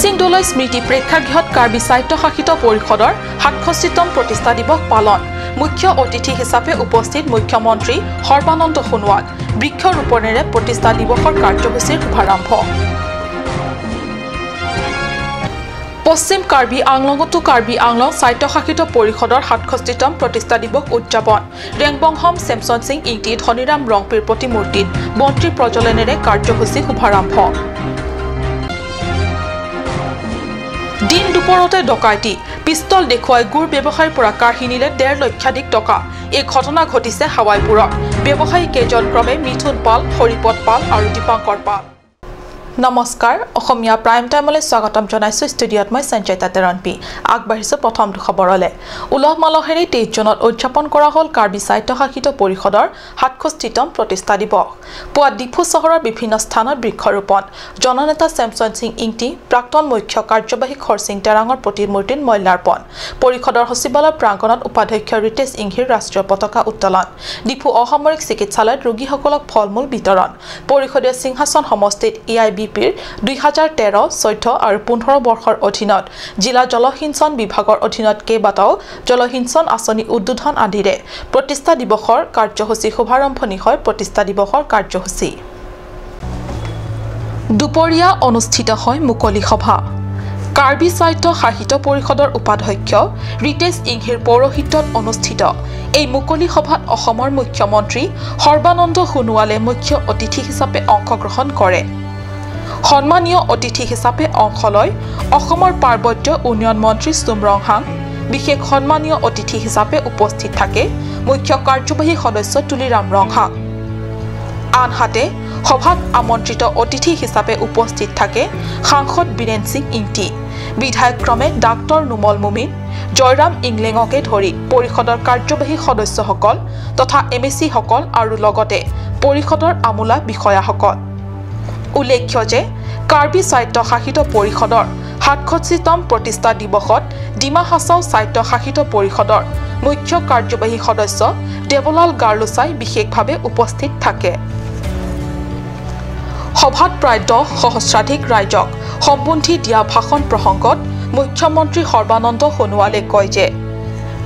জয়সিং দলৈ স্মৃতি প্ৰেক্ষাগৃহত কাৰ্বি সাহিত্য শাসিত পৰিষদৰ ৬৭তম প্ৰতিষ্ঠা দিৱস পালন মুখ্য অতিথি হিচাপে উপস্থিত মুখ্যমন্ত্ৰী সৰ্বানন্দ সোণোৱাল বৃক্ষৰোপণেৰে প্ৰতিষ্ঠা দিৱসৰ কাৰ্যসূচীৰ শুভাৰম্ভ পশ্চিম কাৰ্বি আংলঙতো কাৰ্বি আংলং স্বায়ত্তশাসিত পৰিষদৰ ৬৭তম প্ৰতিষ্ঠা দিৱস উদযাপন ৰেংবংহম চেমছন সিং ইংটি ধনীৰাম ৰংপিৰ প্ৰতিমূৰ্তিত বন্তি প্ৰজ্বলনেৰে কাৰ্যসূচী শুভাৰম্ভ দিন দুপৰতে ডকাইতি পিস্তল দেখুৱাই গুৰ ব্যৱসায়ীৰ পৰা কাঢ়ি নিলে ১.৫ লক্ষাধিক টকা এই ঘটনা ঘটিছে হাৱাইপুৰত ব্যৱসায়ী কেইজন ক্ৰমে মিথুন পাল হৰিপদ পাল আৰু দীপাংকৰ পাল নমস্কাৰ অসমীয়া প্ৰাইম টাইমলৈ স্বাগতম জনাইছো ষ্টুডিঅত মই সঞ্জয়তা তেৰণপি আগবাঢ়িছো প্ৰথম খবৰলে উলহ মালহেৰে ২৩ জনত উদযাপন কৰা হ'ল কাৰ্বি স্বায়ত্তশাসিত পৰিষদৰ ৬৭তম প্ৰতিষ্ঠা দিৱস পুৱা ডিফু চহৰৰ বিভিন্ন স্থানত বৃক্ষৰোপণ জননেতা চেমছন সিং ইংটি প্ৰাক্তন মুখ্য কাৰ্যবাহী খৰসিং তেৰাঙৰ প্ৰতিমূৰ্তিত মল্যাৰ্পণ পৰিষদৰ সচিবালয় প্ৰাংগণত উপাধ্যক্ষ ৰিতেশ ইংহিৰ ৰাষ্ট্ৰীয় পতাকা উত্তোলন ডিফু অসামৰিক চিকিৎসালয়ত ৰোগীসকলক ফলমূল বিতৰণ পৰিষদীয় সিংহাসন সমষ্টিত EIBৰ 2013, 14 আৰু 15 বৰ্ষৰ অধীনত জিলা জলসিঞ্চন বিভাগৰ অধীনত কেইবাটাও জলসিঞ্চন আঁচনি উদ্বোধন আদিৰে প্ৰতিষ্ঠা দিৱসৰ কাৰ্যসূচী শুভাৰম্ভণি হয় প্ৰতিষ্ঠা দিৱসৰ কাৰ্যসূচী দুপৰীয়া অনুষ্ঠিত হয় মুকলি সভা কাৰ্বি স্বায়ত্ত শাসিত পৰিষদৰ উপাধ্যক্ষ ৰিতেশ ইংহিৰ পৌৰোহিত্যত অনুষ্ঠিত এই মুকলি সভাত অসমৰ মুখ্যমন্ত্ৰী সৰ্বানন্দ সোণোৱালে মুখ্য অতিথি হিচাপে অংশগ্ৰহণ কৰে সন্মানীয় অতিথি হিচাপে অংশ লয় অসমৰ পাৰ্বত্য উন্নয়ন মন্ত্ৰী সুমৰংহাং বিশেষ সন্মানীয় অতিথি হিচাপে উপস্থিত থাকে মুখ্য কাৰ্যবাহী সদস্য তুলিৰাম ৰংহাং আনহাতে সভাত আমন্ত্ৰিত অতিথি হিচাপে উপস্থিত থাকে সাংসদ বীৰেন সিং ইংটি বিধায়ক ক্ৰমে ডাক্তৰ নুমল মুমিন জয়ৰাম ইংলেঙকে ধৰি পৰিষদৰ কাৰ্যবাহী সদস্যসকল তথা MSC সকল আৰু লগতে পৰিষদৰ আমোলা বিষয়াসকল উল্লেখ্য যে কাৰ্বি স্বায়ত্তশাসিত পৰিষদৰ ৬৭তম প্ৰতিষ্ঠা দিৱসত ডিমা হাছাও স্বায়ত্তশাসিত পৰিষদৰ মুখ্য কাৰ্যবাহী সদস্য দেৱলাল গাৰ্লোচাই বিশেষভাৱে উপস্থিত থাকে সভাত প্ৰায় ১০ সহস্ৰাধিক ৰাইজক সম্বোধি দিয়া ভাষণ প্ৰসংগত মুখ্যমন্ত্ৰী সৰ্বানন্দ সোণোৱালে কয় যে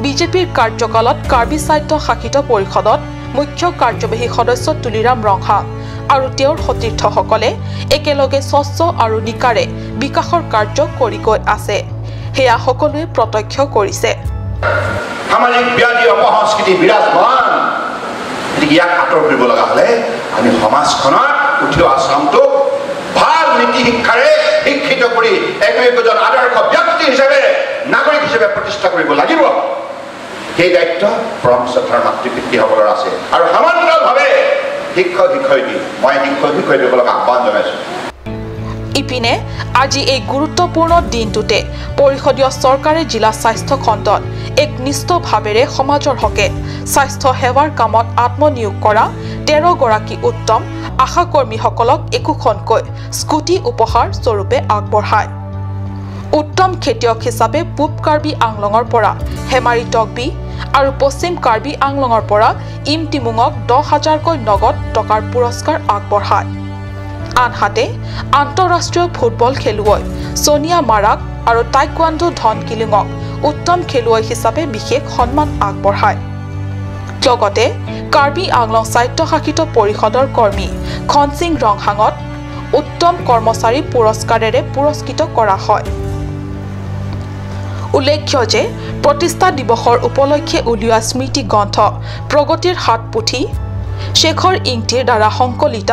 বিজেপিৰ কাৰ্যকালত কাৰ্বি স্বায়ত্তশাসিত পৰিষদত মুখ্য কাৰ্যবাহী সদস্য তুলিৰাম ৰংহাং আৰু তেওঁৰ সতীৰ্থসকলে একেলগে স্বচ্ছ আৰু নিকাৰে বিকাশৰ কাৰ্য কৰি গৈ আছে হেয়া সকলোৱে প্ৰত্যক্ষ কৰিছে সামাজিক ব্যাধি অপসংস্কৃতি বিৰাজমান ইয়াক আঁতৰ কৰিব লগা হ'লে আমি সমাজখনত উঠি অহা চামটোক ভাল নীতি শিক্ষাৰে শিক্ষিত কৰি একজন আদৰ্শ ব্যক্তি হিচাপে নাগৰিক হিচাপে প্ৰতিষ্ঠা কৰিব লাগিব সেই দায়িত্ব পৰমশ্ৰদ্ধাৰ মাতৃ পিতৃসকলৰ আছে আৰু সমান্তৰালভাৱে শিক্ষক শিক্ষয়িত্ৰী মই শিক্ষক শিক্ষয়িত্ৰীসকলক আহ্বান জনাইছোঁ ইপিনে আজি এই গুৰুত্বপূৰ্ণ দিনটোতে পৰিষদীয় চৰকাৰে জিলা স্বাস্থ্য খণ্ডত এক নিষ্ঠভাৱেৰে সমাজৰ হকে স্বাস্থ্য সেৱাৰ কামত আত্মনিয়োগ কৰা 13 গৰাকী উত্তম আশাকৰ্মীসকলক একোখনকৈ স্কুটি উপহাৰ স্বৰূপে আগবঢ়ায় উত্তম খেতিয়ক হিচাপে পূব কাৰ্বি আংলঙৰ পৰা হেমাৰী টকবি আৰু পশ্চিম কাৰ্বি আংলঙৰ পৰা ইমটিমুঙক 10,000কৈ নগদ টকাৰ পুৰস্কাৰ আগবঢ়ায় আনহাতে আন্তঃৰাষ্ট্ৰীয় ফুটবল খেলুৱৈ সোনিয়া মাৰাক আৰু টাইকোৱাণ্ডো ধন কিলুঙক উত্তম খেলুৱৈ হিচাপে বিশেষ সন্মান আগবঢ়ায় লগতে কাৰ্বি আংলং স্বায়ত্তশাসিত পৰিষদৰ কৰ্মী খনসিং ৰংহাঙত উত্তম কৰ্মচাৰী পুৰস্কাৰেৰে পুৰস্কৃত কৰা হয় উল্লেখ্য যে প্ৰতিষ্ঠা দিৱসৰ উপলক্ষে উলিওৱা স্মৃতি গ্ৰন্থ প্ৰগতিৰ হাত পুথি শেখৰ ইংটিৰ দ্বাৰা সংকলিত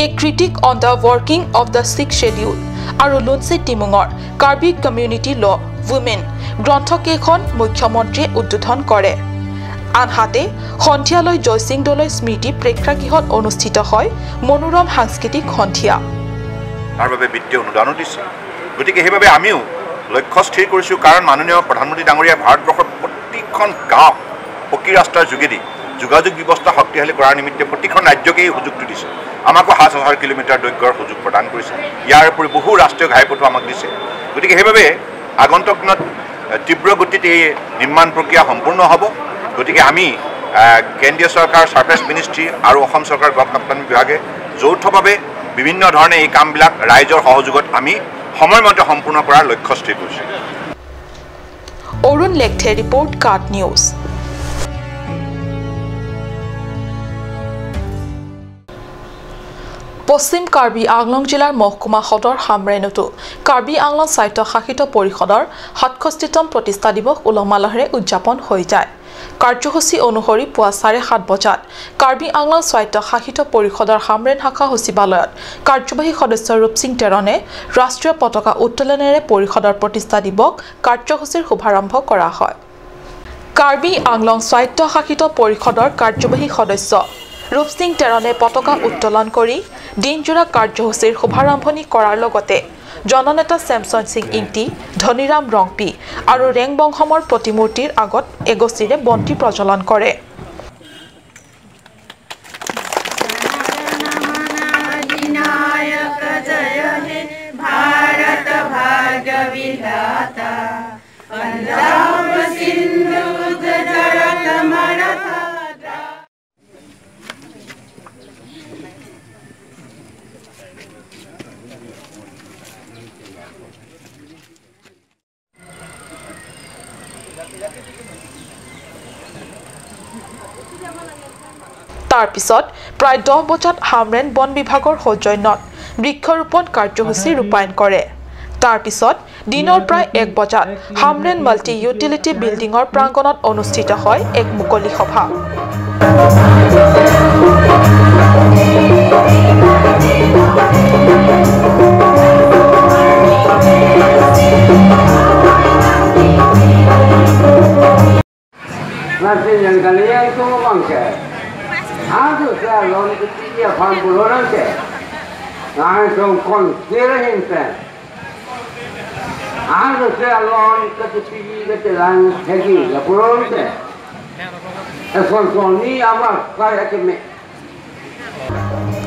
A critic on the working of the 6th schedule আৰু লুনচি টিমুঙৰ কাৰ্বি কমিউনিটি ল women গ্ৰন্থকেইখন মুখ্যমন্ত্ৰীয়ে উদ্বোধন কৰে আনহাতে সন্ধিয়ালৈ জয়সিং দলৈ স্মৃতি প্ৰেক্ষাগৃহত অনুষ্ঠিত হয় মনোৰম সাংস্কৃতিক সন্ধিয়া তাৰ বাবে বিত্তীয় অনুদানো দিছে গতিকে সেইবাবে আমিও লক্ষ্য স্থিৰ কৰিছোঁ কাৰণ মাননীয় প্ৰধানমন্ত্ৰী ডাঙৰীয়া ভাৰতবৰ্ষৰ প্ৰতিখন গাঁও পকী ৰাস্তাৰ যোগেদি যোগাযোগ ব্যৱস্থা শক্তিশালী কৰাৰ নিমিত্তে প্ৰতিখন ৰাজ্যকেই সুযোগটো দিছে আমাকো ৭,০০০ কিলোমিটাৰ দৈৰ্ঘ্যৰ সুযোগ প্ৰদান কৰিছে ইয়াৰ উপৰি বহু ৰাষ্ট্ৰীয় ঘাইপথো আমাক দিছে গতিকে সেইবাবে আগন্তুক দিনত তীব্ৰ গতিত এই নিৰ্মাণ প্ৰক্ৰিয়া সম্পূৰ্ণ হ'ব গতিকে আমি কেন্দ্ৰীয় চৰকাৰ সাৰ্ফেচ মিনিষ্ট্ৰী আৰু অসম চৰকাৰ গভ কাপ্তান বিভাগে যৌথভাৱে বিভিন্ন ধৰণে এই কামবিলাক ৰাইজৰ সহযোগত আমি সময়মতে সম্পূৰ্ণ কৰাৰ লক্ষ্য স্থিৰ কৰিছে। অৰুণ লেখথে ৰিপৰ্ট কাৰ্ড নিউজ। পশ্চিম কাৰ্বি আংলং জিলাৰ মহকুমা সদৰ হামৰেনতো কাৰ্বি আংলং স্বায়ত্তশাসিত পৰিষদৰ 67তম প্ৰতিষ্ঠা দিৱস উলহ-মালহেৰে উদযাপন হৈ যায়। কাৰ্যসূচী অনুসৰি পুৱা 7:30 বজাত কাৰ্বি আংলং স্বায়ত্তশাসিত পৰিষদৰ হামৰেন শাখা সচিবালয়ত কাৰ্যবাহী সদস্য ৰূপ সিং টেৰণে ৰাষ্ট্ৰীয় পতাকা উত্তোলনেৰে পৰিষদৰ প্ৰতিষ্ঠা দিৱস কাৰ্যসূচীৰ শুভাৰম্ভ কৰা হয়। কাৰ্বি আংলং স্বায়ত্তশাসিত পৰিষদৰ কাৰ্যবাহী সদস্য ৰূপ সিং টেৰণে পতাকা উত্তোলন কৰি দিনজোৰা কাৰ্যসূচীৰ শুভাৰম্ভণি কৰাৰ লগতে জননেতা চেমছন সিং ইংটি, ধনীৰাম ৰংপি আৰু ৰেংবংশমৰ প্ৰতিমূৰ্তিৰ আগত এগছিৰে বন্তি প্ৰজ্বলন কৰে। তাৰ পিছত প্ৰায় 10 বজাত হামৰেন বন বিভাগৰ সৌজন্যত বৃক্ষৰোপণ কাৰ্যসূচী ৰূপায়ণ কৰে। তাৰ পিছত দিনৰ প্ৰায় 1 বজাত হামৰেন মাল্টি ইউটিলিটি বিল্ডিঙৰ প্ৰাংগণত অনুষ্ঠিত হয় এক মুকলি সভা।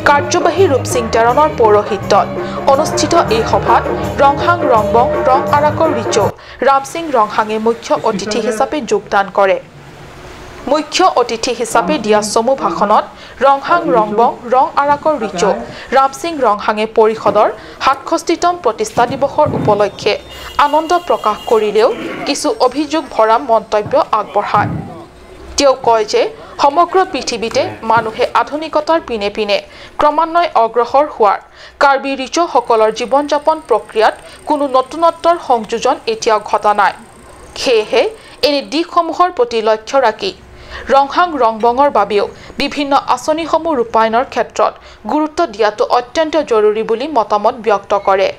কাৰ্যবাহী ৰূপ সিং টেৰণৰ পৌৰোহিত্যত অনুষ্ঠিত এই সভাত ৰংহাং ৰংবং ৰং আৰাকৰ ৰিচো ৰাম সিং ৰংহাঙে মুখ্য অতিথি হিচাপে যোগদান কৰে। মুখ্য অতিথি হিচাপে দিয়া চমু ভাষণত ৰংহাং ৰংবং ৰং আৰাকৰ ৰিচো ৰাম সিং ৰংহাঙে পৰিষদৰ 67তম প্ৰতিষ্ঠা দিৱসৰ উপলক্ষে আনন্দ প্ৰকাশ কৰিলেও কিছু অভিযোগ ভৰা মন্তব্য আগবঢ়ায়। তেওঁ কয় যে সমগ্ৰ পৃথিৱীতে মানুহে আধুনিকতাৰ পিনে পিনে ক্ৰমান্বয়ে অগ্ৰসৰ হোৱাৰ কাৰ্বি ৰিচোসকলৰ জীৱন-যাপন প্ৰক্ৰিয়াত কোনো নতুনত্বৰ সংযোজন এতিয়াও ঘটা নাই। সেয়েহে এনে দিশসমূহৰ প্ৰতি লক্ষ্য ৰাখি ৰংহাং ৰংবঙৰ বাবেও বিভিন্ন আঁচনিসমূহ ৰূপায়ণৰ ক্ষেত্ৰত গুৰুত্ব দিয়াটো অত্যন্ত জৰুৰী বুলি মতামত ব্যক্ত কৰে।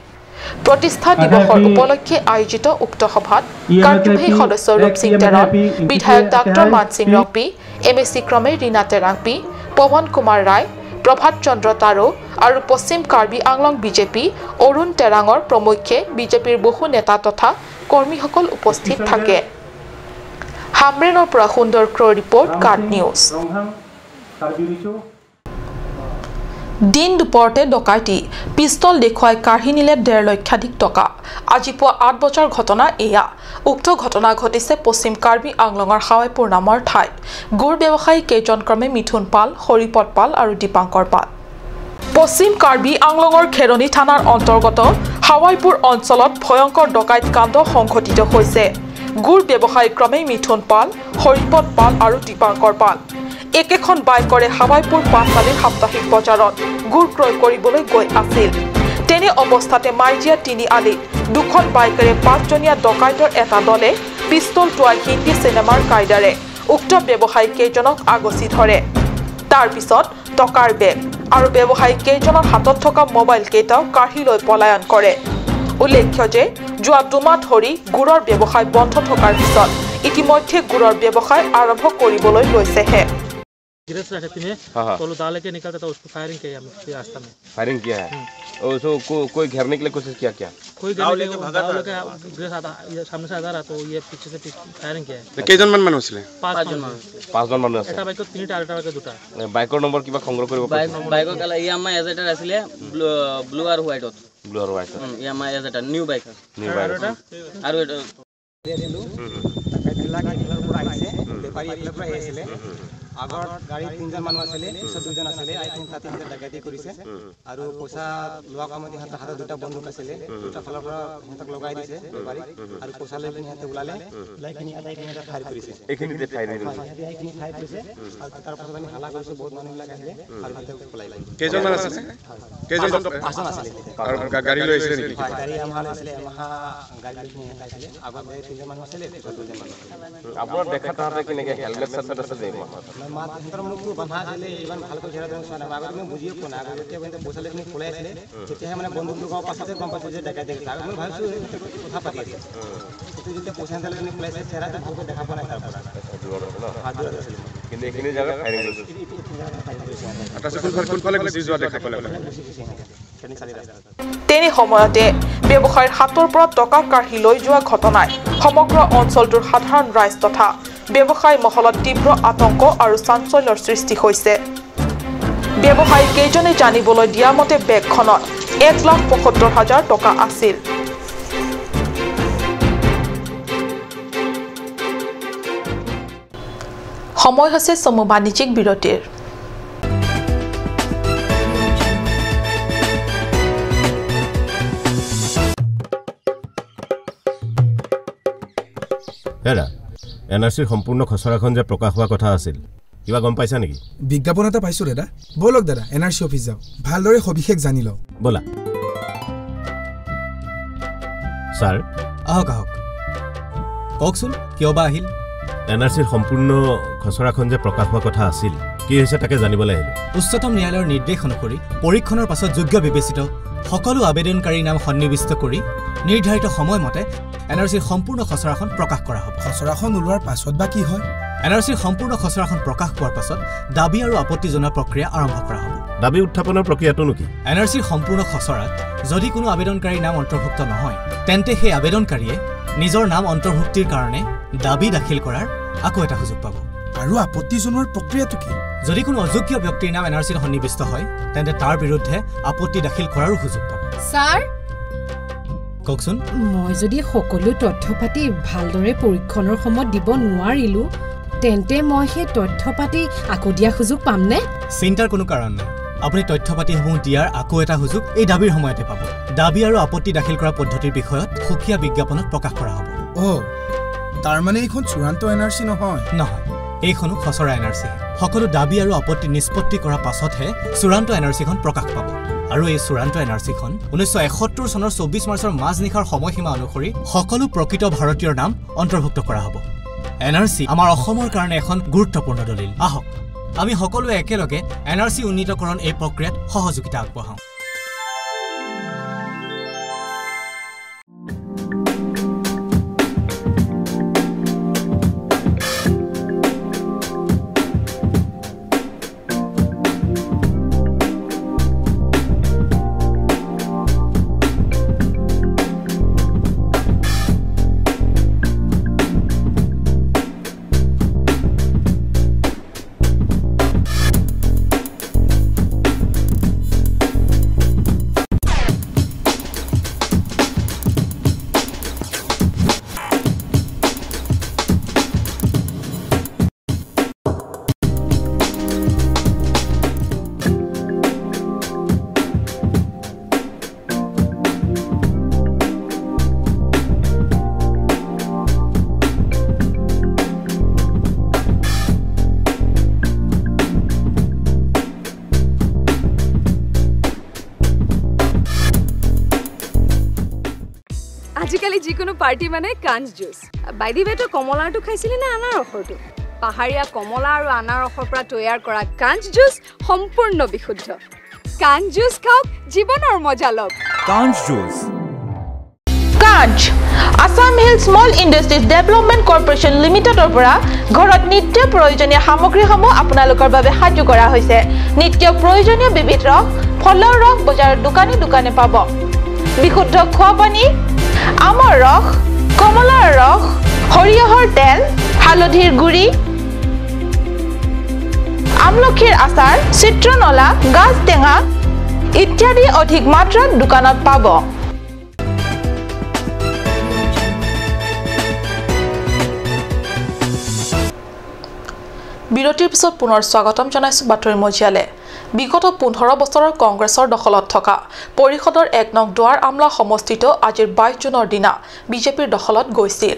প্ৰতিষ্ঠা দিৱসৰ উপলক্ষে আয়োজিত উক্ত সভাত কাৰ্যবাহী সদস্য ৰূপ সিং টেৰণ, বিধায়ক ডাক্তৰ মান সিং ৰংপি, MSc ক্ৰমে ৰীনা টেৰাংপি, পৱন কুমাৰ ৰায়, প্ৰভাত চন্দ্ৰ তাৰো আৰু পশ্চিম কাৰ্বি আংলং বিজেপি অৰুণ টেৰাঙৰ প্ৰমুখ্যে বিজেপিৰ বহু নেতা তথা কৰ্মীসকল উপস্থিত থাকে। হামৰেনৰ পৰা সুন্দৰ ক্ৰ ৰিপৰ্ট কাৰ্ড নিউজ। দিন দুপৰতে ডকাইতি, পিষ্টল দেখুৱাই কাঢ়ি নিলে 1.5 লক্ষাধিক টকা। আজি পুৱা 8 বজাৰ ঘটনা এয়া। উক্ত ঘটনা ঘটিছে পশ্চিম কাৰ্বি আংলঙৰ হাৱাইপুৰ নামৰ ঠাইত। গুড় ব্যৱসায়ী কেইজন ক্ৰমে মিথুন পাল, হৰিপদ পাল আৰু দীপাংকৰ পাল। পশ্চিম কাৰ্বি আংলঙৰ খেৰণী থানাৰ অন্তৰ্গত হাৱাইপুৰ অঞ্চলত ভয়ংকৰ ডকাইত কাণ্ড সংঘটিত হৈছে। গুড় ব্যৱসায়ী ক্ৰমে মিথুন পাল, হৰিপদ পাল আৰু দীপাংকৰ পাল একেখন বাইকৰে হাৱাইপুৰ পাঠশালীৰ সাপ্তাহিক বজাৰত গুড় ক্ৰয় কৰিবলৈ গৈ আছিল। তেনে অৱস্থাতে মাইজিয়া 3 আলিত দুখন বাইকেৰে 5জনীয়া ডকাইতৰ এটা দলে পিষ্টল টোৱাই হিন্দী চিনেমাৰ কায়দাৰে উক্ত ব্যৱসায়ী কেইজনক আগচি ধৰে। তাৰ পিছত টকাৰ বেগ আৰু ব্যৱসায়ী কেইজনৰ হাতত থকা মোবাইল কেইটাও কাঢ়ি লৈ পলায়ন কৰে। উল্লেখ্য যে যোৱা 2 মাহ ধৰি গুড়ৰ ব্যৱসায় বন্ধ থকাৰ পিছত ইতিমধ্যে গুড়ৰ ব্যৱসায় আৰম্ভ কৰিবলৈ লৈছেহে। गिरफ्त रखे थे तो डाले के निकलता था उसको फायरिंग किया हमने रास्ता में। फायरिंग किया है और उसको कोई घेरने के लिए कोशिश किया क्या? कोई लेके भागा था, गिरफ्त आता ये सामने से आ रहा तो ये पीछे से फायरिंग किया है। কেইজন মান মানুহ আছিল? 5 জন মানুহ। 5 জন মানুহ আছে। এটা বাইকত 3টা আৰু এটা বাইকত 2টা। বাইকৰ নম্বৰ কিবা সংগ্ৰহ কৰিব পাৰিছে? বাইকৰ কালা ইয়ামা এজেটাৰ আছিলে ব্লু আৰু হোৱাইটত। ব্লু আৰু হোৱাইটত। ইয়ামা এজেটাৰ নিউ বাইক। নিউ বাইক আৰু এটা দিলো। তাকে বিলাক এইফালৰ পৰা আহিছে, বেপাৰী এইফালৰ পৰা আহিছিলে। আগৰ গাড়ী 3জন মানুহ আছিলে পিছত 2জন আছিলে আই থিংক তাতে সিহঁতে ডাকাতি কৰিছে আৰু পইচা লোৱা কামত সিহঁতৰ হাতত 2টা বন্দুক আছিলে 2টা ফালৰ পৰা সিহঁতক লগাই দিছে বেপাৰী আৰু পইচা লৈ কিনে সিহঁতে ওলালে লাইখিনি আদায় কিনে ফায়াৰ কৰিছে এইখিনিতে ফায়াৰ কৰিছে এইখিনি ফায়াৰ কৰিছে আৰু তাৰ পাছত আমি হালা কৰিছো বহুত মানুহবিলাক আহিলে আৰু সিহঁতে পলাই গ'ল কেইজন মান আছিল কেইজন 5জন আছিলে আৰু গাড়ী লৈ আহিছিলে নেকি গাড়ী আমাৰ আছিলে আমাৰ গাড়ী লৈ কিনে আহিছিলে আগত 3জন মানুহ আছিলে পিছত 2জন মানুহ আপোনাৰ দেখা তাতে কেনেকৈ হেলমেট চেলমেট আছে যে মাত সিহঁতৰ মুখটো বন্ধা আছিলে ইমান ভালকৈ চেহেৰা চোৱা নাই আগত মই বুজিয়ে পোৱা নাই আগত যেতিয়া মানে পইচা লৈ কিনে পলাই আছিলে তেতিয়াহে মানে বন্ধুক লগাৰ পাছতে গম পাইছোঁ যে ডেকাইতে গৈছে আগত মই ভাবিছোঁ কথা পাতি আছে কিন্তু যেতিয়া পইচা লৈ কিনে পলাইছে চেহেৰাটো ভালকৈ দেখা পোৱা নাই তাৰ পৰা কিন্তু এইখিনি জেগাত ফায়াৰিং তেনে সময়তে ব্যৱসায়ীৰ হাতৰ পৰা টকা কাঢ়ি লৈ যোৱা ঘটনাই সমগ্ৰ অঞ্চলটোৰ সাধাৰণ ৰাইজ তথা ব্যৱসায়ী মহলত তীব্ৰ আতংক আৰু চাঞ্চল্যৰ সৃষ্টি হৈছে ব্যৱসায়ী কেইজনে জানিবলৈ দিয়া মতে বেগখনত 1,75,000 টকা আছিল সময় হৈছে চমু বাণিজ্যিক বিৰতিৰ হেৰা এনআৰচিৰ সম্পূৰ্ণ খচৰাখন যে প্ৰকাশ হোৱা কথা আছিল কিবা গম পাইছা নেকি বিজ্ঞাপন এটা পাইছো দাদা বলক দাদা এনআৰচি অফিচ যাও ভালদৰে সবিশেষ জানি লও বলা স্যাৰ আহক কওকচোন কিয় বা আহিল এনআৰচিৰ সম্পূৰ্ণ খচৰাখন যে প্ৰকাশ হোৱা কথা আছিল কি হৈছে তাকে জানিবলৈ আহিলো উচ্চতম ন্যায়ালয়ৰ নিৰ্দেশ অনুসৰি পৰীক্ষণৰ পাছত যোগ্য বিবেচিত সকলো আবেদনকাৰীৰ নাম সন্নিবিষ্ট কৰি নিৰ্ধাৰিত সময়মতে এনআৰচিৰ সম্পূৰ্ণ খচৰাখন প্ৰকাশ কৰা হ'ব খচৰাখন ওলোৱাৰ পাছত বা কি হয় এনআৰচিৰ সম্পূৰ্ণ খচৰাখন প্ৰকাশ পোৱাৰ পাছত দাবী আৰু আপত্তি জনোৱাৰ প্ৰক্ৰিয়া আৰম্ভ কৰা হ'ব দাবী উত্থাপনৰ প্ৰক্ৰিয়াটো কি এনআৰচিৰ সম্পূৰ্ণ খচৰাত যদি কোনো আবেদনকাৰীৰ নাম অন্তৰ্ভুক্ত নহয় তেন্তে সেই আবেদনকাৰীয়ে নিজৰ নাম অন্তৰ্ভুক্তিৰ কাৰণে দাবী দাখিল কৰাৰ আকৌ এটা সুযোগ পাব আৰু আপত্তি জনোৱাৰ প্ৰক্ৰিয়াটো কি যদি কোনো অযোগ্য ব্যক্তিৰ নাম এনআৰচিত সন্নিবিষ্ট হয় তেন্তে তাৰ বিৰুদ্ধে আপত্তি দাখিল কৰাৰো সুযোগ পাব স্যাৰ কওকচোন মই যদি সকলো তথ্য পাতি ভালদৰে পৰীক্ষণৰ সময়ত দিব নোৱাৰিলো তেন্তে মই সেই তথ্য পাতি আকৌ দিয়া সুযোগ পামনে চিন্তাৰ কোনো কাৰণ নাই আপুনি তথ্য পাতিসমূহ দিয়াৰ আকৌ এটা সুযোগ এই দাবীৰ সময়তে পাব দাবী আৰু আপত্তি দাখিল কৰা পদ্ধতিৰ বিষয়ত সুকীয়া বিজ্ঞাপনত প্ৰকাশ কৰা হ'ব তাৰ মানে এইখন চূড়ান্ত এনআৰচি নহয় এইখনো খচৰা এনআৰচি সকলো দাবী আৰু আপত্তি নিষ্পত্তি কৰাৰ পাছতহে চূড়ান্ত এনআৰচিখন প্ৰকাশ পাব আৰু এই চূড়ান্ত এনআৰচিখন 1971 চনৰ 24 মাৰ্চৰ মাজনিশাৰ সময়সীমা অনুসৰি সকলো প্ৰকৃত ভাৰতীয়ৰ নাম অন্তৰ্ভুক্ত কৰা হ'ব এনআৰচি আমাৰ অসমৰ কাৰণে এখন গুৰুত্বপূৰ্ণ দলিল আহক আমি সকলোৱে একেলগে এনআৰচি উন্নীতকৰণ এই প্ৰক্ৰিয়াত সহযোগিতা আগবঢ়াওঁ আজিকালি যিকোনো পাৰ্টি মানে কাঞ্চ জুচ বাই দি ৱে কমলাটো খাইছিলি না আনাৰসৰটো পাহাৰীয়া কমলা আৰু আনাৰসৰ পৰা তৈয়াৰ কৰা কাঞ্চ জুচ সম্পূৰ্ণ বিশুদ্ধ কাঞ্চ জুচ খাওক জীৱনৰ মজা লওক কাঞ্চ জুচ কাঞ্চ Assam hill small industries development corporation লিমিটেডৰ পৰা ঘৰত নিত্য প্ৰয়োজনীয় সামগ্ৰীসমূহ আপোনালোকৰ বাবে সাজু কৰা হৈছে নিত্য প্ৰয়োজনীয় বিবিধ ৰস ফলৰ ৰস বজাৰৰ দোকানে পাব বিশুদ্ধ খোৱা পানী আমৰ ৰস কমলাৰ ৰস সৰিয়হৰ তেল হালধিৰ গুড়ি আমলখিৰ আচাৰ চিত্ৰনলা গাজ টেঙা ইত্যাদি অধিক মাত্ৰাত দোকানত পাব বিৰতিৰ পিছত পুনৰ স্বাগতম জনাইছো বাতৰি মজিয়ালে বিগত 15 বছৰৰ কংগ্ৰেছৰ দখলত থকা পৰিষদৰ 1 নং দুৱাৰ আমলা সমষ্টিত আজিৰ 22 জুনৰ দিনা বিজেপিৰ দখলত গৈছিল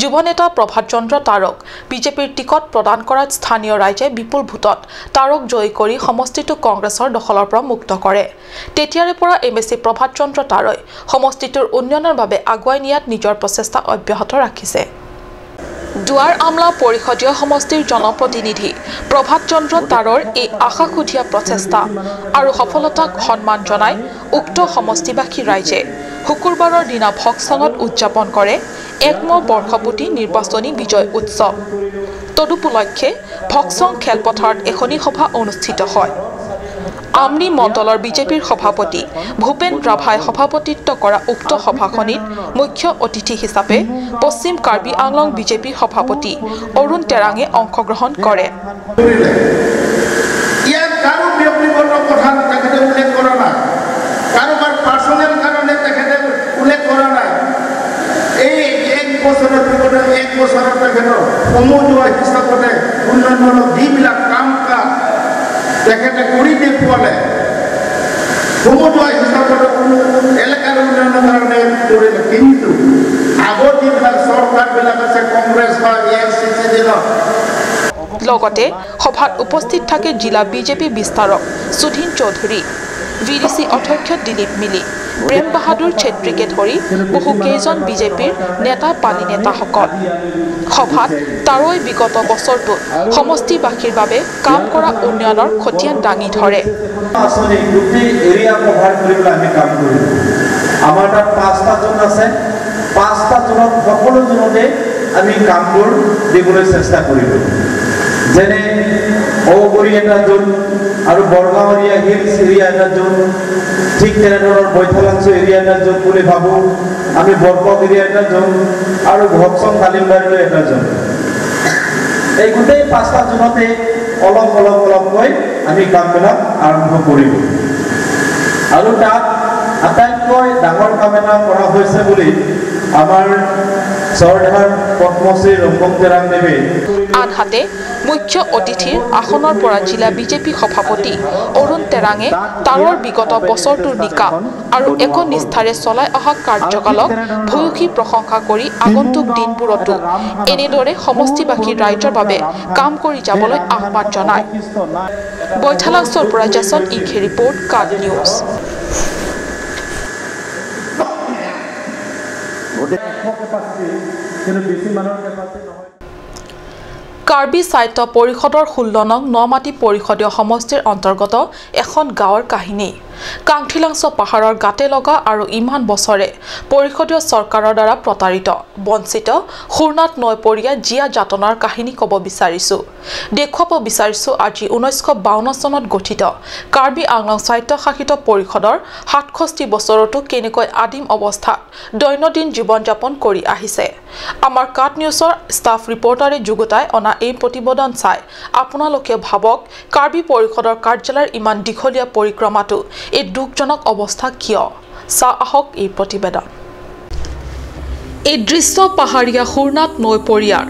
যুৱ নেতা প্ৰভাত চন্দ্ৰ তাৰক বিজেপিৰ টিকট প্ৰদান কৰাত স্থানীয় ৰাইজে বিপুল ভোটত তাৰক জয়ী কৰি সমষ্টিটো কংগ্ৰেছৰ দখলৰ পৰা মুক্ত কৰে তেতিয়াৰে পৰা এমএসি প্ৰভাত চন্দ্ৰ তাৰক সমষ্টিটোৰ উন্নয়নৰ বাবে আগুৱাই নিয়াত নিজৰ প্ৰচেষ্টা অব্যাহত ৰাখিছে দুৱাৰ আমলা পৰিষদীয় সমষ্টিৰ জনপ্ৰতিনিধি প্ৰভাত চন্দ্ৰ তাৰৰ এই আশাখুধীয়া প্ৰচেষ্টা আৰু সফলতাক সন্মান জনাই উক্ত সমষ্টিবাসী ৰাইজে শুকুৰবাৰৰ দিনা ভক্সঙত উদযাপন কৰে একম বৰ্ষপূৰ্তি নিৰ্বাচনী বিজয় উৎসৱ তদুপলক্ষে ভক্সং খেলপথাৰত এখনি সভা অনুষ্ঠিত হয় আমনি মণ্ডলৰ বিজেপিৰ সভাপতি ভূপেন ৰাভাই সভাপতিত্ব কৰা উক্ত সভাখনিত মুখ্য অতিথি হিচাপে পশ্চিম কাৰ্বি আংলং বিজেপি সভাপতি অৰুণ তেৰাঙে অংশগ্ৰহণ কৰে ইয়াত কাৰো ব্যক্তিগত কথা তেখেতে উল্লেখ কৰা নাই কাৰোবাৰ পাৰ্চনেল কাৰণে তেখেতে উল্লেখ কৰা নাই এই এক বছৰৰ ভিতৰত এক বছৰত তেখেতৰ সমজুৱা হিচাপতে উন্নয়নমূলক যিবিলাক কাম কাজ তেখেতে কৰি দেখুৱালে সমজুৱা হিচাপত এলেকাৰ উন্নয়নৰ কাৰণে কৰিলে কিন্তু আগৰ যিবিলাক চৰকাৰবিলাক আছে কংগ্ৰেছ বা এআইচিচি দিনত লগতে সভাত উপস্থিত থাকে জিলা বিজেপি বিস্তাৰক সুধীন চৌধুৰী ভিডিসি অধ্যক্ষ দিলীপ মিলি প্ৰেম বাহাদুৰ ছেত্ৰীকে ধৰি বহু কেইজন বিজেপিৰ নেতা পালি নেতাসকল সভাত তাৰৈ বিগত বছৰটোত সমষ্টিবাসীৰ বাবে কাম কৰা উন্নয়নৰ খতিয়ান দাঙি ধৰে আসলে গোটেই এৰিয়া কভাৰ কৰিবলৈ আমি কাম কৰিলো আমাৰ তাত 5টা জন আছে 5টা জনত সকলো জনতে আমি কামবোৰ দিবলৈ চেষ্টা কৰিলো যেনে ঔগুৰি এটা জন আৰু বৰগাঁও এৰিয়া হিলছ এৰিয়া এটা জন ঠিক তেনেধৰণৰ বৈঠালাংশ এৰিয়া এটা জন বুলি ভাবো আমি বৰগাঁও এৰিয়া এটা জন আৰু ভক্সং কালিমবাৰীলৈ এটা জন এই গোটেই 5টা জনতে অলপকৈ আমি কামবিলাক আৰম্ভ কৰিলো আৰু তাত আটাইতকৈ ডাঙৰ কাম এটা কৰা হৈছে বুলি আমাৰ চৰধাৰ পদ্মশ্ৰী ৰম্বং তেৰাং দেৱে আনহাতে মুখ্য অতিথিৰ আসনৰ পৰা জিলা বিজেপি সভাপতি অৰুণ তেৰাঙে তাৰৰ বিগত বছৰটোৰ নিকাম আৰু একনিষ্ঠাৰে চলাই অহা কাৰ্যকালক ভূয়সী প্ৰশংসা কৰি আগন্তুক দিনবোৰতো এনেদৰে সমষ্টিবাসী ৰাইজৰ বাবে কাম কৰি যাবলৈ আহ্বান জনায় বৈঠালাংছৰ পৰা জাসন ইংখে ৰিপৰ্ট কাট নিউজ কাৰ্বি সাহিত্য পৰিষদৰ 16 নং নমাটি পৰিষদীয় সমষ্টিৰ অন্তৰ্গত এখন গাঁৱৰ কাহিনী কাংঠিলাংছ পাহাৰৰ গাতে লগা আৰু ইমান বছৰে পৰিষদীয় চৰকাৰৰ দ্বাৰা প্ৰতাৰিত বঞ্চিত খুৰনাত নৈপৰীয়া জিয়া যাতনাৰ কাহিনী ক'ব বিচাৰিছো দেখুৱাব বিচাৰিছো আজি 1952 চনত গঠিত কাৰ্বি আংলং স্বায়ত্তশাসিত পৰিষদৰ 67 বছৰতো কেনেকৈ আদিম অৱস্থাত দৈনন্দিন জীৱন যাপন কৰি আহিছে আমাৰ কাট নিউজৰ ষ্টাফ ৰিপৰ্টাৰে যুগুতাই অনা এই প্ৰতিবেদন চাই আপোনালোকে ভাবক কাৰ্বি পৰিষদৰ কাৰ্যালয়ৰ ইমান দীঘলীয়া পৰিক্ৰমাটো এই দুখজনক অৱস্থা কিয় আহক এই প্ৰতিবেদন এই দৃশ্য পাহাৰীয়া খুৰনাত নৈপৰীয়াৰ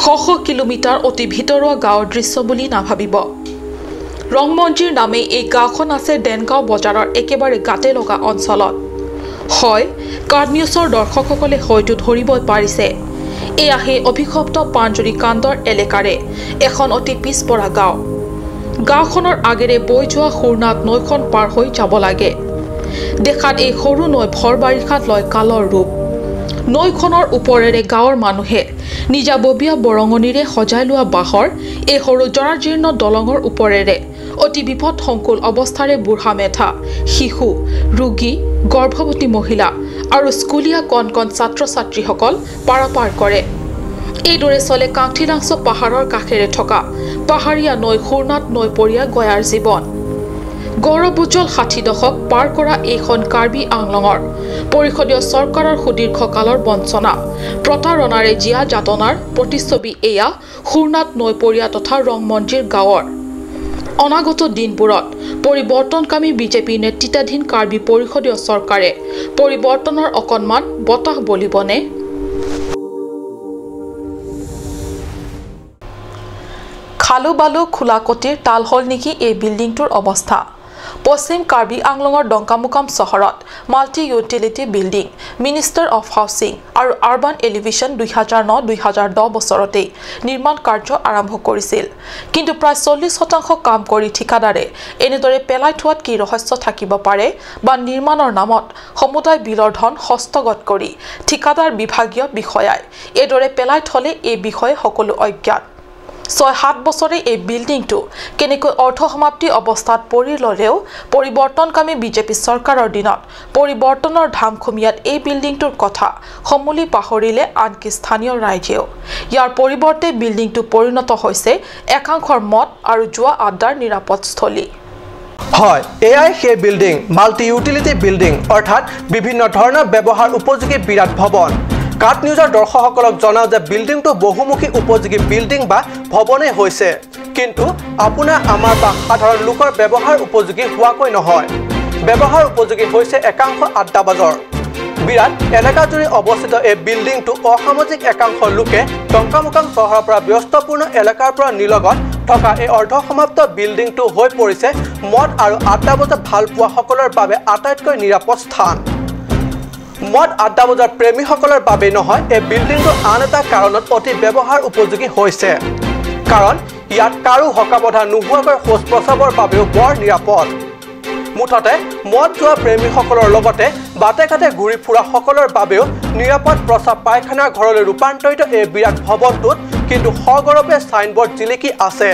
শ কিলোমিটাৰ অতি ভিতৰুৱা গাঁৱৰ দৃশ্য বুলি নাভাবিব ৰংমঞ্জিৰ নামে এই গাঁওখন আছে ডেনগাঁও বজাৰৰ একেবাৰে গাতে লগা অঞ্চলত হয় কাৰ্ড নিউজৰ দৰ্শকসকলে হয়তো ধৰিবই পাৰিছে এয়া সেই অভিশপ্ত পাঞ্জুৰী কাণ্ডৰ এলেকাৰে এখন অতি পিছপৰা গাঁও গাঁওখনৰ আগেৰে বৈ যোৱা খুৰনাত নৈখন পাৰ হৈ যাব লাগে দেখাত এই সৰু নৈ ভৰ বাৰিষাত লয় কালৰ ৰূপ নৈখনৰ ওপৰেৰে গাঁৱৰ মানুহে নিজাববীয়া বৰঙনিৰে সজাই লোৱা বাঁহৰ এই সৰু জৰাজীৰ্ণ দলঙৰ ওপৰেৰে অতি বিপদসংকুল অৱস্থাৰে বুঢ়া মেথা শিশু ৰোগী গৰ্ভৱতী মহিলা আৰু স্কুলীয়া কণ ছাত্ৰ ছাত্ৰীসকল পাৰাপাৰ কৰে এইদৰে চলে কাংঠিলাংছ পাহাৰৰ কাষেৰে থকা পাহাৰীয়া নৈ খুৰনাত নৈপৰীয়া গয়াৰ জীৱন গৌৰৱোজ্জ্বল 60 দশক পাৰ কৰা এইখন কাৰ্বি আংলঙৰ পৰিষদীয় চৰকাৰৰ সুদীৰ্ঘকালৰ বঞ্চনা প্ৰতাৰণাৰে জিয়া যাতনাৰ প্ৰতিচ্ছবি এয়া খুৰনাত নৈপৰীয়া তথা ৰংমঞ্জিৰ গাঁৱৰ অনাগত দিনবোৰত পৰিৱৰ্তনকামী বিজেপি নেতৃত্বাধীন কাৰ্বি পৰিষদীয় চৰকাৰে পৰিৱৰ্তনৰ অকণমান বতাহ বলিবনে খালু বালু খোলা কটিৰ তাল হল নেকি এই বিল্ডিংটোৰ অৱস্থা পশ্চিম কাৰ্বি আংলঙৰ ডংকামুকাম চহৰত multi utility building minister of housing আৰু আৰবান এলিভেশ্যন 2009-2010 বছৰতে নিৰ্মাণ কাৰ্য আৰম্ভ কৰিছিল কিন্তু প্ৰায় 40% কাম কৰি ঠিকাদাৰে এনেদৰে পেলাই থোৱাত কি ৰহস্য থাকিব পাৰে বা নিৰ্মাণৰ নামত সমুদায় বিলৰ ধন হস্তগত কৰি ঠিকাদাৰ বিভাগীয় বিষয়াই এদৰে পেলাই থলে এই বিষয়ে সকলো অজ্ঞাত 6-7 বছৰে এই বিল্ডিংটো কেনেকৈ অৰ্থ সমাপ্তি অৱস্থাত পৰি ললেও পৰিৱৰ্তনকামী বিজেপি চৰকাৰৰ দিনত পৰিৱৰ্তনৰ ধাম খুমিয়াত এই বিল্ডিংটোৰ কথা সমূলি পাহৰিলে আনকি স্থানীয় ৰাইজেও ইয়াৰ পৰিৱৰ্তে বিল্ডিংটো পৰিণত হৈছে একাংশৰ মদ আৰু জুৱা আড্ডাৰ নিৰাপদস্থলী হয় এআই সেই বিল্ডিং মাল্টি ইউটিলিটি বিল্ডিং অৰ্থাৎ বিভিন্ন ধৰণৰ ব্যৱহাৰ উপযোগী বিৰাট ভৱন কাট নিউজৰ দৰ্শকসকলক জনাও যে বিল্ডিংটো বহুমুখী উপযোগী বিল্ডিং বা ভৱনে হৈছে কিন্তু আপোনাৰ আমাৰ বা সাধাৰণ লোকৰ ব্যৱহাৰ উপযোগী হোৱাকৈ নহয় ব্যৱহাৰ উপযোগী হৈছে একাংশ আড্ডাবাজৰ বিৰাট এলেকাজুৰি অৱস্থিত এই বিল্ডিংটো অসামাজিক একাংশ লোকে টংকামুকাম চহৰৰ পৰা ব্যস্তপূৰ্ণ এলেকাৰ পৰা নিলগত থকা এই অৰ্ধসমাপ্ত বিল্ডিংটো হৈ পৰিছে মদ আৰু আড্ডাবাজত ভাল পোৱা সকলৰ বাবে আটাইতকৈ নিৰাপদ স্থান মদ আড্ডাবাজৰ প্ৰেমীসকলৰ বাবে নহয় এই বিল্ডিংটো আন এটা কাৰণত অতি ব্যৱহাৰ উপযোগী হৈছে কাৰণ ইয়াত কাৰো হকাবধা নোহোৱাকৈ শৌচ প্ৰস্ৰাৱৰ বাবেও বৰ নিৰাপদ মুঠতে মদ যোৱা প্ৰেমীসকলৰ লগতে বাটে ঘাটে ঘূৰি ফুৰা সকলৰ বাবেও নিৰাপদ প্ৰস্ৰাৱ পায়খানাৰ ঘৰলৈ ৰূপান্তৰিত এই বিৰাট ভৱনটোত কিন্তু সগৌৰৱে ছাইনবোৰ্ড জিলিকি আছে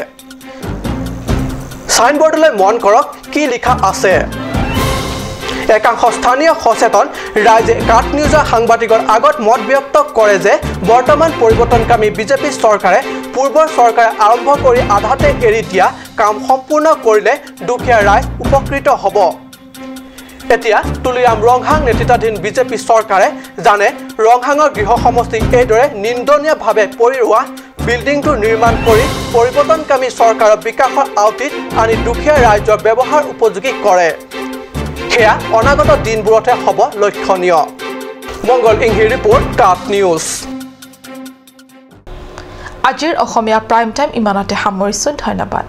ছাইনবোৰ্ডলৈ মন কৰক কি লিখা আছে একাংশ স্থানীয় সচেতন ৰাইজে কাট নিউজৰ সাংবাদিকৰ আগত মত ব্যক্ত কৰে যে বৰ্তমান পৰিৱৰ্তনকামী বিজেপি চৰকাৰে পূৰ্বৰ চৰকাৰে আৰম্ভ কৰি আধাতে এৰি দিয়া কাম সম্পূৰ্ণ কৰিলে দুখীয়া ৰাইজ উপকৃত হ'ব এতিয়া তুলিৰাম ৰংহাং নেতৃত্বাধীন বিজেপি চৰকাৰে জানে ৰংহাঙৰ গৃহ সমষ্টিক এইদৰে নিন্দনীয়ভাৱে পৰিৰোৱা বিল্ডিংটো নিৰ্মাণ কৰি পৰিৱৰ্তনকামী চৰকাৰৰ বিকাশৰ আওতিত আনি দুখীয়া ৰাইজৰ ব্যৱহাৰ উপযোগী কৰে সেয়া অনাগত দিনবোৰতহে হ'ব লক্ষণীয় মংগল ইংহিৰ ৰিপৰ্ট কাট নিউজ আজিৰ অসমীয়া প্ৰাইম টাইম ইমানতে সামৰিছোঁ ধন্যবাদ